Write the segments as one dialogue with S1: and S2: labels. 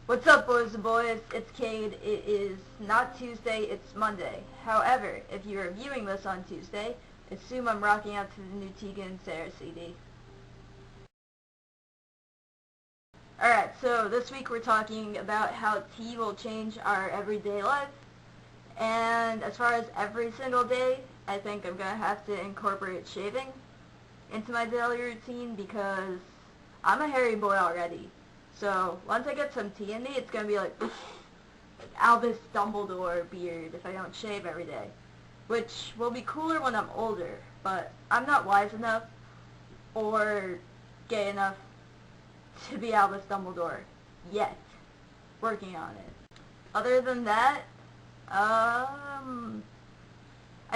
S1: What's up, boys and boys? It's Cade. It is not Tuesday, it's Monday. However, if you are viewing this on Tuesday, assume I'm rocking out to the new Tegan and Sarah CD. Alright, so this week we're talking about how tea will change our everyday life. And as far as every single day, I think I'm going to have to incorporate shaving into my daily routine because I'm a hairy boy already. So once I get some tea in me, it's going to be like Albus Dumbledore beard if I don't shave every day. Which will be cooler when I'm older, but I'm not wise enough or gay enough to be Albus Dumbledore yet. Working on it. Other than that, I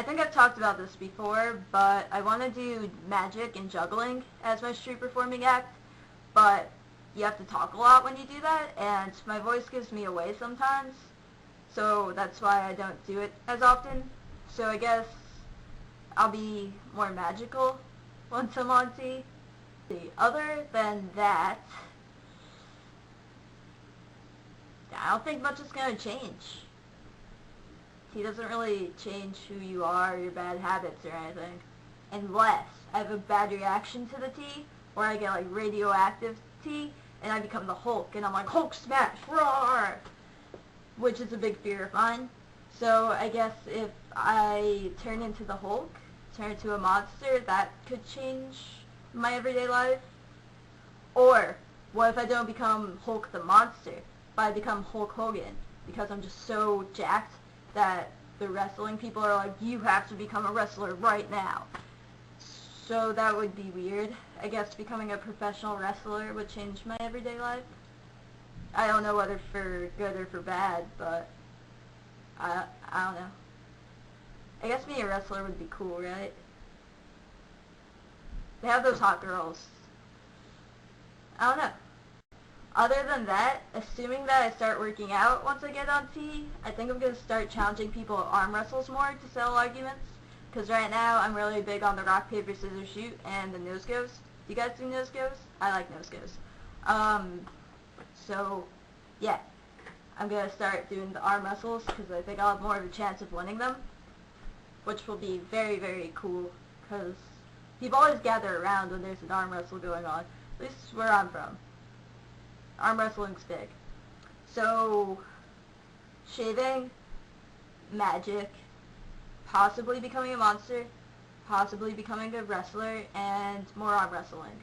S1: think I've talked about this before, but I want to do magic and juggling as my street performing act, but you have to talk a lot when you do that, and my voice gives me away sometimes, so that's why I don't do it as often. So I guess I'll be more magical once I'm on T. Other than that, I don't think much is going to change. Tea doesn't really change who you are or your bad habits or anything, unless I have a bad reaction to the tea, or I get like radioactive tea, and I become the Hulk, and I'm like, Hulk smash, roar! Which is a big fear of mine. So I guess if I turn into the Hulk, turn into a monster, that could change my everyday life. Or, what if I don't become Hulk the monster, but I become Hulk Hogan, because I'm just so jacked that the wrestling people are like, you have to become a wrestler right now. So that would be weird. I guess becoming a professional wrestler would change my everyday life. I don't know whether for good or for bad, but I don't know. I guess being a wrestler would be cool, right? They have those hot girls. I don't know. Other than that, assuming that I start working out once I get on T, I think I'm going to start challenging people at arm wrestles more to settle arguments. Because right now, I'm really big on the rock, paper, scissors, shoot, and the nose goes. Do you guys do nose goes? I like nose goes. So, yeah. I'm going to start doing the arm wrestles, because I think I'll have more of a chance of winning them. Which will be very, very cool, because people always gather around when there's an arm wrestle going on. At least where I'm from. Arm wrestling's big. So, shaving, magic, possibly becoming a monster, possibly becoming a wrestler, and more arm wrestling.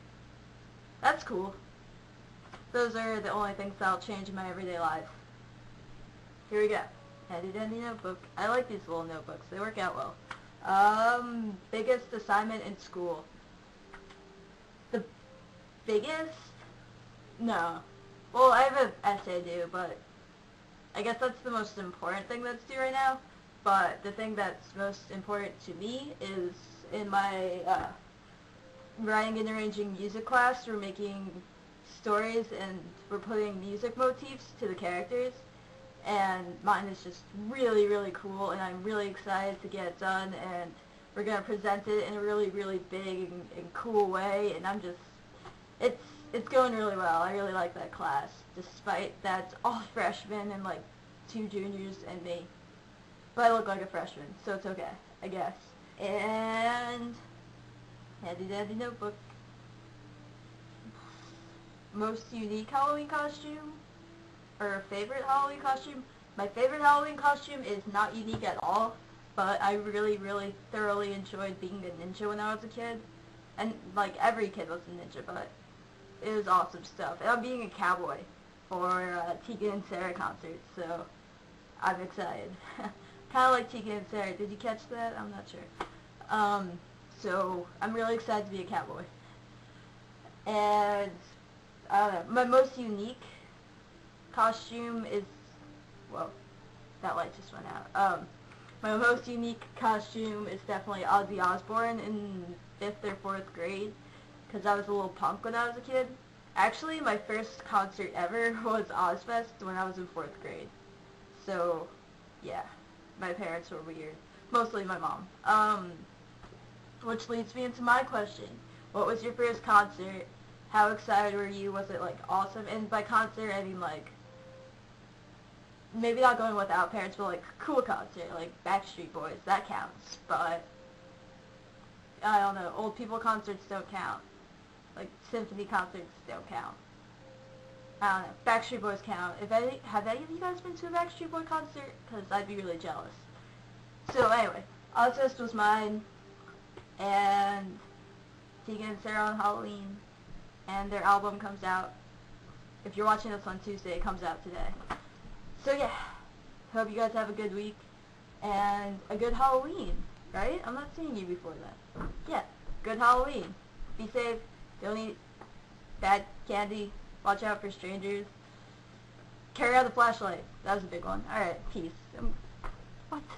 S1: That's cool. Those are the only things that'll change in my everyday life. Here we go. Handy dandy notebook. I like these little notebooks. They work out well. Biggest assignment in school. The biggest? No. Well, I have an essay due, but I guess that's the most important thing that's due right now. But the thing that's most important to me is in my writing and arranging music class, we're making stories and we're putting music motifs to the characters. And mine is just really, really cool, and I'm really excited to get it done, and we're going to present it in a really, really big and cool way, and I'm just, it's going really well. I really like that class, despite that it's all freshmen and like 2 juniors and me. But I look like a freshman, so it's okay, I guess. And handy dandy notebook. Most unique Halloween costume, or favorite Halloween costume. My favorite Halloween costume is not unique at all, but I really, really thoroughly enjoyed being a ninja when I was a kid. And like every kid was a ninja, but it was awesome stuff. And I'm being a cowboy for Tegan and Sarah concert, so I'm excited. Kind of like Tegan and Sarah. Did you catch that? I'm not sure. So I'm really excited to be a cowboy. And I don't know. My most unique costume is, well, that light just went out. My most unique costume is definitely Ozzy Osbourne in 5th or 4th grade, because I was a little punk when I was a kid. Actually, my first concert ever was Ozfest when I was in 4th grade. So, yeah, my parents were weird. Mostly my mom. Which leads me into my question. What was your first concert? How excited were you? Was it, like, awesome? And by concert, I mean, like, maybe not going without parents, but like cool concert, like Backstreet Boys, that counts. But I don't know, old people concerts don't count. Like symphony concerts don't count. I don't know. Backstreet Boys count. Have any of you guys been to a Backstreet Boy concert? Because I'd be really jealous. So anyway, Ozfest was mine, and Tegan and Sarah on Halloween, and their album comes out. If you're watching this on Tuesday, it comes out today. So yeah, hope you guys have a good week, and a good Halloween, right? I'm not seeing you before that. Yeah, good Halloween. Be safe. Don't eat bad candy. Watch out for strangers. Carry out the flashlight. That was a big one. Alright, peace. What?